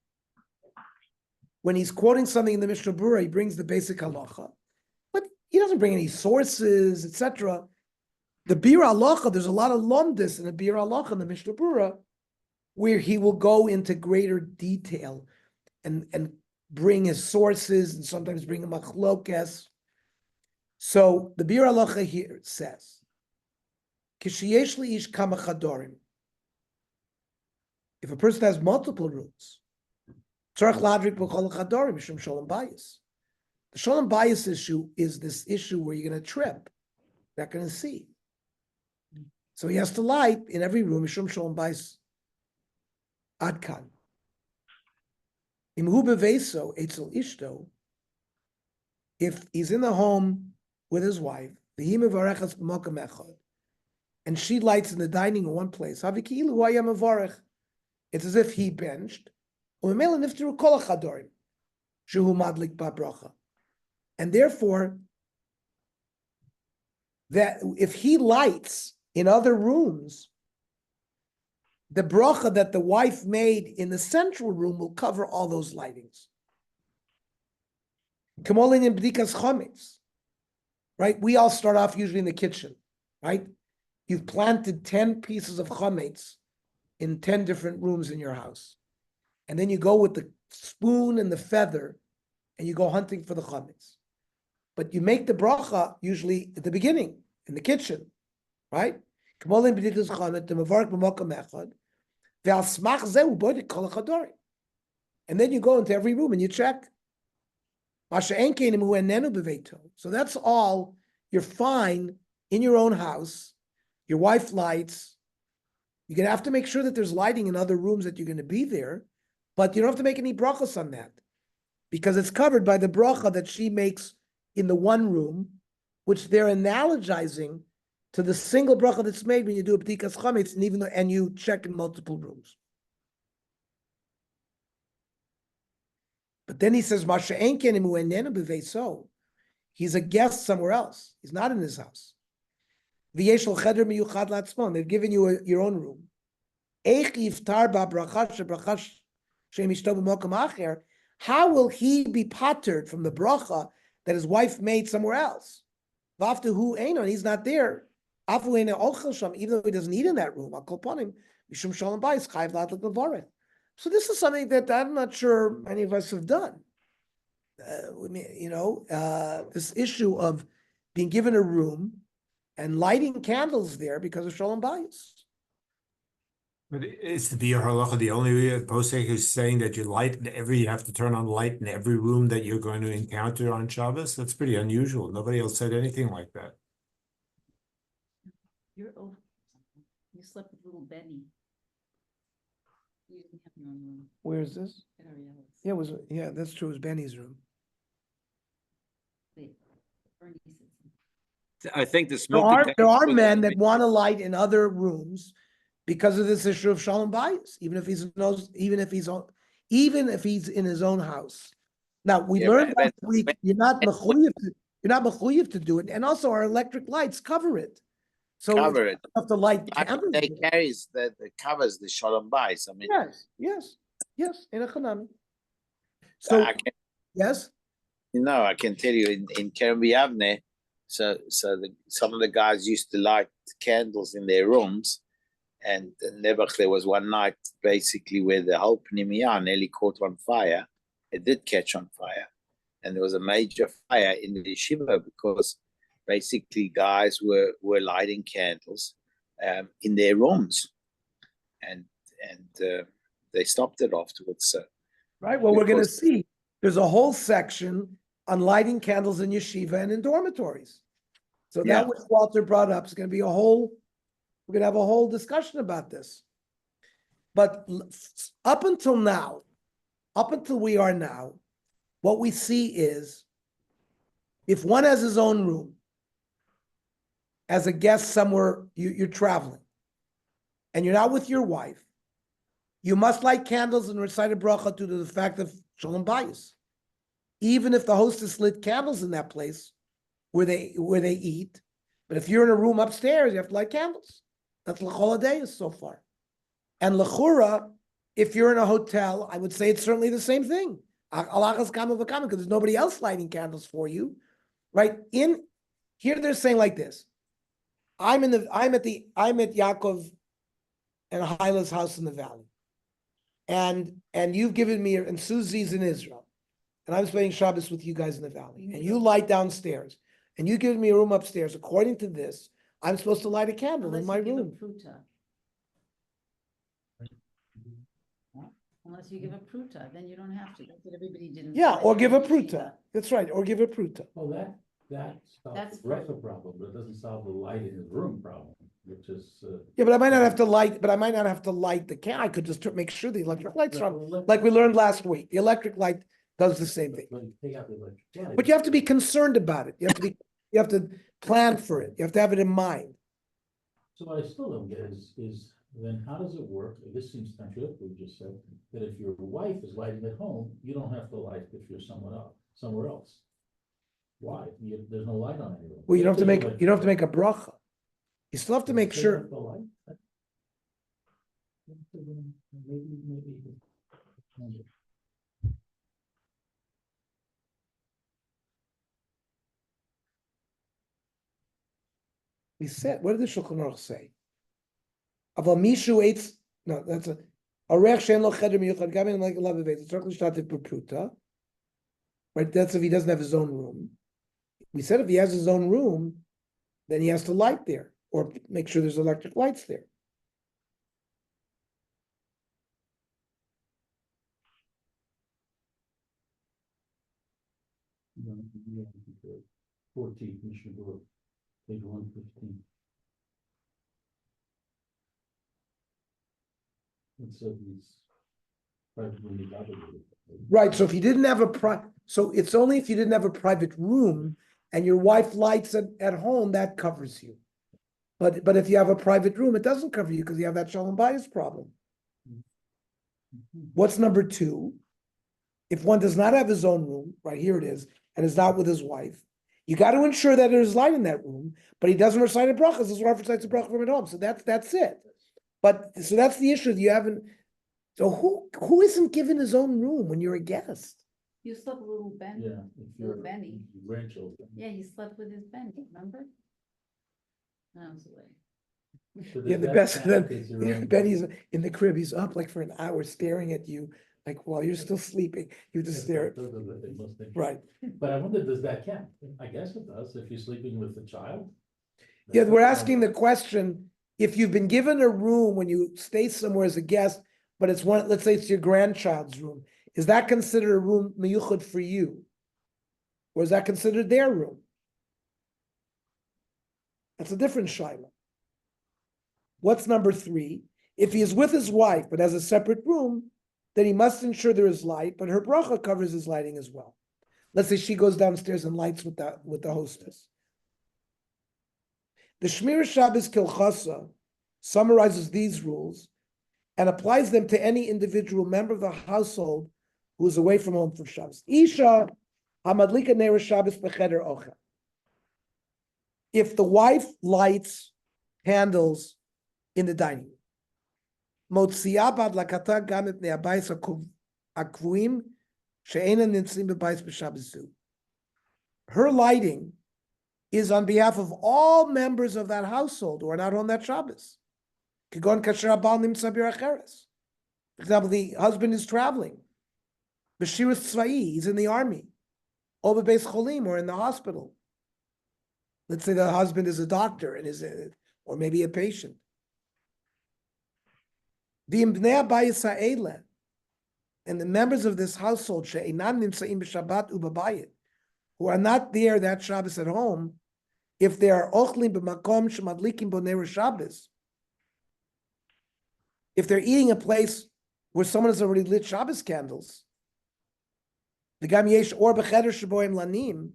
when he's quoting something in the Mishnah Berurah. He brings the basic halacha, but he doesn't bring any sources, etc. The Bir Halacha, there's a lot of lomdus in the Bir Halacha in the Mishnah Berurah, where he will go into greater detail and bring his sources and sometimes bring a machlokes. So the Bir Halacha here says, Kishiyesh li'ish kama chadorim. If a person has multiple rooms, tzarich ladrik b'chol chadorim mishum shalom bayis. The shalom bayis issue is this issue where you're going to trip, not going to see. So he has to light in every room mishum shalom bayis. Adkan. Imhu beveso etzel ishto. If he's in the home with his wife, the mevarechas b'makam echad, and she lights in the dining in one place, havikilu hayam mevarech. It's as if he benched. And therefore, that if he lights in other rooms, the bracha that the wife made in the central room will cover all those lightings. Right? We all start off usually in the kitchen, right? You've planted 10 pieces of chametz in 10 different rooms in your house. And then you go with the spoon and the feather and you go hunting for the chametz. But you make the bracha usually at the beginning, in the kitchen, right? And then you go into every room and you check. So that's all. You're fine in your own house. Your wife lights. You're going to have to make sure that there's lighting in other rooms that you're going to be there, but you don't have to make any brachas on that because it's covered by the bracha that she makes in the one room, which they're analogizing to the single bracha that's made when you do a b'dikas chametz, and you check in multiple rooms. But then he says, he's a guest somewhere else. He's not in his house. They've given you your own room. How will he be pattered from the bracha that his wife made somewhere else? He's not there. Even though he doesn't eat in that room. So this is something that I'm not sure many of us have done. This issue of being given a room and lighting candles there because of Shalom Bayis. But is the Bir Halacha the only posek who's saying that you have to turn on light in every room that you're going to encounter on Shabbos? That's pretty unusual. Nobody else said anything like that. You're old. You slept with little Benny. You didn't have your own room. Where is this? At Ariela's. Yeah, that's true. It was Benny's room. Wait, Bernie said something. I think the There smoke are detector- men that want to light in other rooms because of this issue of Shalom Bayis, even if he's in his own house. Now we Yeah, learned but- last week you're not mechuyev to do it, and also our electric lights cover it. So Cover it. you have to light Like candles. they carries that covers the shalom bayis. I mean, Yes, in a chanami. So I can, yes, I can tell you in Kerem B'Yavne, some of the guys used to light candles in their rooms, And Nebuch, there was one night basically where the whole Pneumonia nearly caught on fire. It did catch on fire. And there was a major fire in the yeshiva because basically guys were lighting candles in their rooms. And they stopped it afterwards. So Right, well, we're gonna because- see, there's a whole section on lighting candles in yeshiva and in dormitories. So Yeah. that what Walter brought up is gonna be we're gonna have a whole discussion about this. But up until now, up until we are now, what we see is if one has his own room as a guest somewhere, you're traveling, and you're not with your wife, you must light candles and recite a bracha due to the fact of shalom bayis. Even if the hostess lit candles in that place where they eat, but if you're in a room upstairs, you have to light candles. That's l'chol hadayis so far. And l'chura, if you're in a hotel, I would say it's certainly the same thing. Alachas kama v'kama, because there's nobody else lighting candles for you, right? In here, they're saying like this: I'm at Yaakov and Hila's house in the valley, and you've given me, and Susie's in Israel, and I'm spending Shabbos with you guys in the valley, and you light downstairs, and you give me a room upstairs. According to this, I'm supposed to light a candle in my room. Unless you give a pruta, then you don't have to. That's what everybody did. in Yeah, or Friday give a night pruta. yeshiva. That's right, or give a pruta. Well, that solves That's the bracha problem, but it doesn't solve the light in his room problem, which is. Yeah, but I might not have to light. But I might not have to light the can. I could just make sure the electric lights are on, Well, like we learned last week. The electric light does the same thing. But you take out the electric light. But you have to be concerned about it. You have to plan for it. You have to have it in mind. So what I still don't get is then how does it work? This seems contradictory, what you just said, that if your wife is lighting at home, you don't have to light if you're somewhere else. Why? There's no light on anywhere. Well, you don't have to make a bracha. You still have to make sure. Maybe. We said, what did the Shulchan Aruch say? Aval mishu eitz, no, that's a rech she'en lo cheder miyuchad gamin like love of it's certainly shtatif b'pruta. Right, that's if he doesn't have his own room. We said if he has his own room, then he has to light there or make sure there's electric lights there. Yeah, 14, Mishnah Berurah, page 115. And so he's privately obligated. Right, so if you didn't have so it's only if you didn't have a private room and your wife lights at home, that covers you. But if you have a private room, it doesn't cover you because you have that shalom bayis problem. What's number two? If one does not have his own room, right here it is, and is not with his wife, you got to ensure that there's light in that room, but he doesn't recite a bracha. This is why he recites a bracha from at home. So that's it. But so that's the issue. You haven't. So who isn't given his own room when you're a guest? You slept with little Ben. Yeah, if you're Benny. grandchildren. Yeah, he slept with his Benny, remember? That was the way. So Yeah, does the that best. count Then as your own- Benny's in the crib. He's up like for an hour, staring at you, like while you're still sleeping. You just stare. Those are the things, most things. Right. But I wonder, does that count? I guess it does, if you're sleeping with the child. Yeah, we're asking the question, if you've been given a room when you stay somewhere as a guest, but it's one, let's say it's your grandchild's room, is that considered a room miyuchad for you? Or is that considered their room? That's a different shaila. What's number three? If he is with his wife but has a separate room, then he must ensure there is light, but her bracha covers his lighting as well. Let's say she goes downstairs and lights with the hostess. The Shmir Shabbos Kilchasa summarizes these rules and applies them to any individual member of the household who is away from home for Shabbos. Isha hamadlika nera Shabbos becheder ocha. If the wife lights candles in the dining room, motzia b'adlakata gam mipnei habayis hakvuim she'enan nitzim b'bayis b'Shabbos zu. Her lighting is on behalf of all members of that household who are not on that Shabbos. Kigon kasher abal nimtza bir acheres. For example, the husband is traveling. B'shirus tzvai, he's in the army. Or beis cholim, or in the hospital. Let's say the husband is a doctor and or maybe a patient. And the members of this household who are not there that Shabbos at home, if they are ochlim b'makom shemadlikim bo ner Shabbos, if they're eating a place where someone has already lit Shabbos candles, the gam yesh or b'cheder sheboim lanim,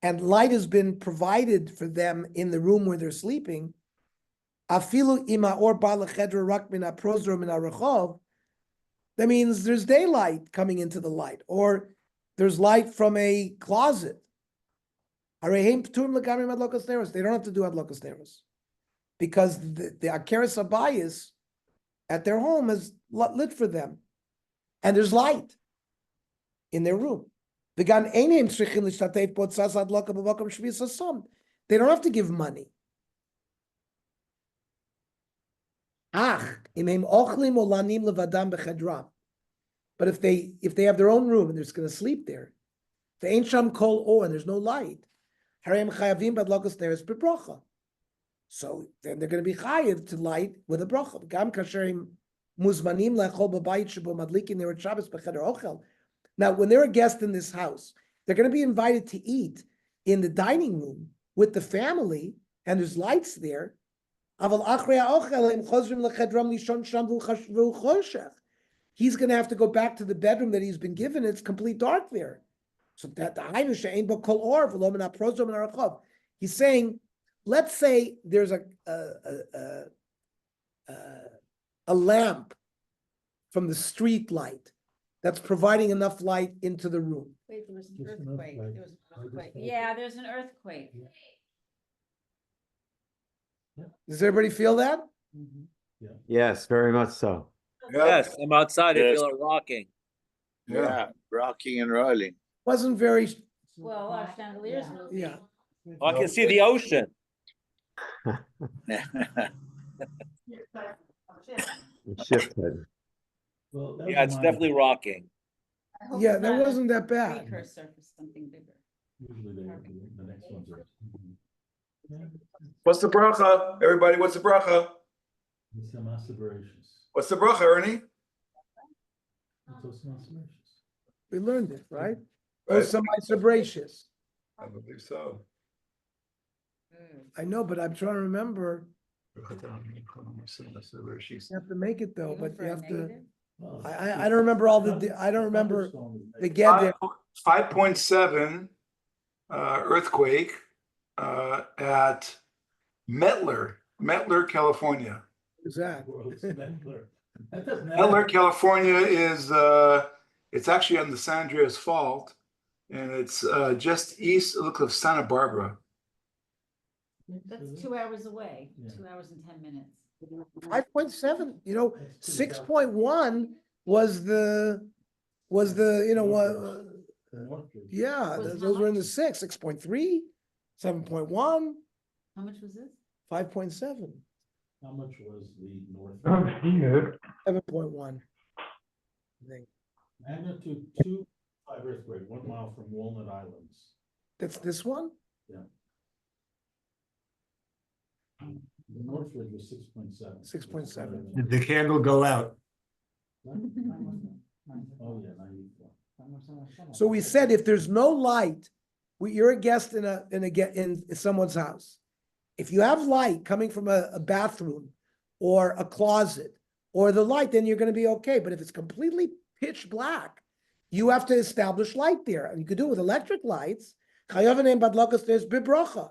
and light has been provided for them in the room where they're sleeping, afilu ima or balacheder rak min aprozro min arachov, that means there's daylight coming into the light, or there's light from a closet. They don't have to do adlokas neros, because the akeres abayis at their home is lit for them, and there's light in their room. They don't have to give money. But if they have their own room and they're just going to sleep there, the ain't sham kol or and there's no light, so then they're going to be chayiv to light with a bracha. Now, when they're a guest in this house, they're going to be invited to eat in the dining room with the family, and there's lights there. He's going to have to go back to the bedroom that he's been given. It's complete dark there. So that he's saying, let's say there's a lamp from the street light that's providing enough light into the room. Wait, there was an Just an earthquake. earthquake. There was an I just earthquake. thought- Yeah, there's an earthquake. Does everybody feel that? Yes, very much so. Yes, I'm outside. I Yes. feel it rocking. Yeah, rocking and rolling. Wasn't very, Well, our chandeliers moved. yeah. Oh, I can see the ocean. Shifted. Well, that was Yeah, it's mine. definitely rocking. I hope Yeah, it's that not a wasn't that bad. Precursor for something bigger. Usually the next ones are. What's the bracha? Everybody, what's the bracha? It's some aspirations. What's the bracha, Ernie? It's also aspirations. We learned it, right? Right. Oh, some bracious. I believe so. I know, but I'm trying to remember. You have to make it though, Even but for you a have to. negative? Well, I don't remember all the. I don't remember thunderstorm is the negative. get there. 5.7 earthquake at Mettler, California. Is that? World's Mettler. That doesn't Mettler, matter. California is it's actually on the San Andreas Fault, and it's just east of Santa Barbara. That's 2 hours away, Yeah. 2 hours and 10 minutes. 5.7, you know, That's pretty 6.1 was the, what, Northridge. yeah, Was those how were in the much? 6.3, 7.1, How much was this? 5.7, How much was the north? Here. 7.1. I think. Magnitude 2.5 earthquake, 1 mile from Walnut Islands. That's this one? The Northridge was 6.7. 6.7. Did the candle go out? Oh, yeah, 94. So we said if there's no light, you're a guest in someone's house. If you have light coming from a bathroom or a closet or the light, then you're going to be okay. But if it's completely pitch black, you have to establish light there. And you could do it with electric lights. There's bibrocha.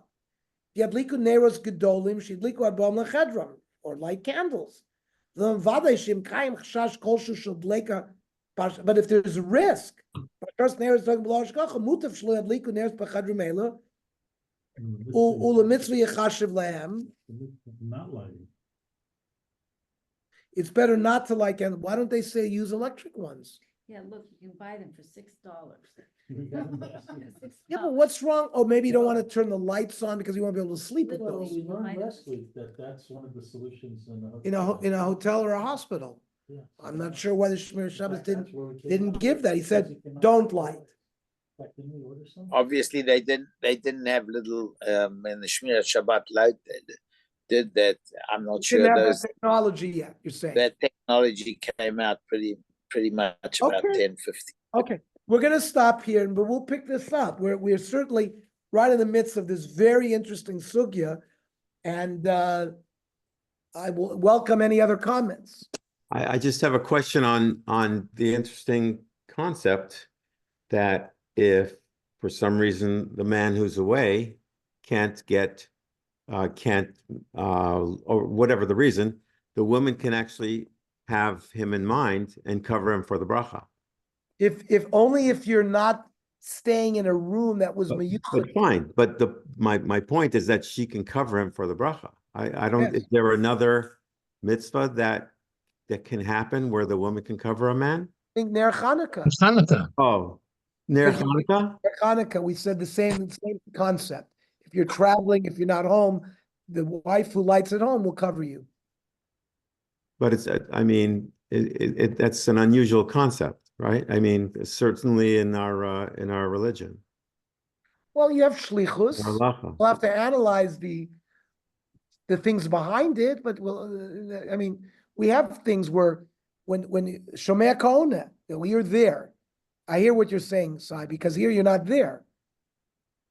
Yadliku neros gedolim shidliku adbom lechedron, or light candles. But if there's a risk, Not lighting. it's better not to light candles. Why don't they say use electric ones? Yeah, look, you can buy them for $6. Yeah, but what's wrong? Oh, maybe you don't want to turn the lights on because you won't be able to sleep with Well, those we learned last week that that's one of the solutions in a in a hotel or a hospital. Yeah. I'm not sure whether Shmir Shabbos That's where we came didn't up give with. that. He said, Because you cannot- don't light. In fact, didn't we order some? Obviously, they didn't have little in the Shmir Shabbat light. They did that. I'm not Didn't sure have those that technology yet, you're saying. that technology came out pretty much about Okay. 10-15. Okay, we're gonna stop here, but we'll pick this up. We're certainly right in the midst of this very interesting sugya. And I will welcome any other comments. I just have a question on the interesting concept that if for some reason the man who's away can't or whatever the reason, the woman can actually have him in mind and cover him for the bracha. If only if you're not staying in a room that was But miyuchad. fine, but my point is that she can cover him for the bracha. I don't, Yes. is there another mitzvah that can happen where the woman can cover a man? I think Ner Hanukkah. Hanukkah. Oh, Ner Because Hanukkah? Ner Hanukkah, we said the same concept. If you're traveling, if you're not home, the wife who lights at home will cover you. But it's, I mean, that's an unusual concept, right? I mean, certainly in our religion. Well, you have shlichus. Our halacha. We'll have to analyze the things behind it, but I mean, we have things where when Shomer Kahuna, when you're there, I hear what you're saying, Sai, because here you're not there.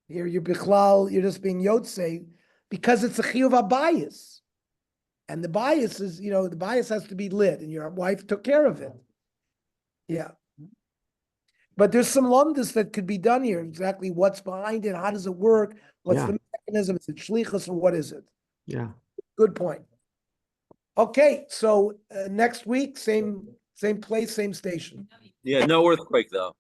Here you're bichlal, you're just being yotze, because it's a chiyuv bias. And the bias is, the bias has to be lit, and your wife took care of it. Yeah. But there's some lumdus that could be done here. Exactly what's behind it, how does it work, what's Yeah. the mechanism, is it shlichus or what is it? Yeah. Good point. Okay, so next week, same place, same station. Yeah, no earthquake though.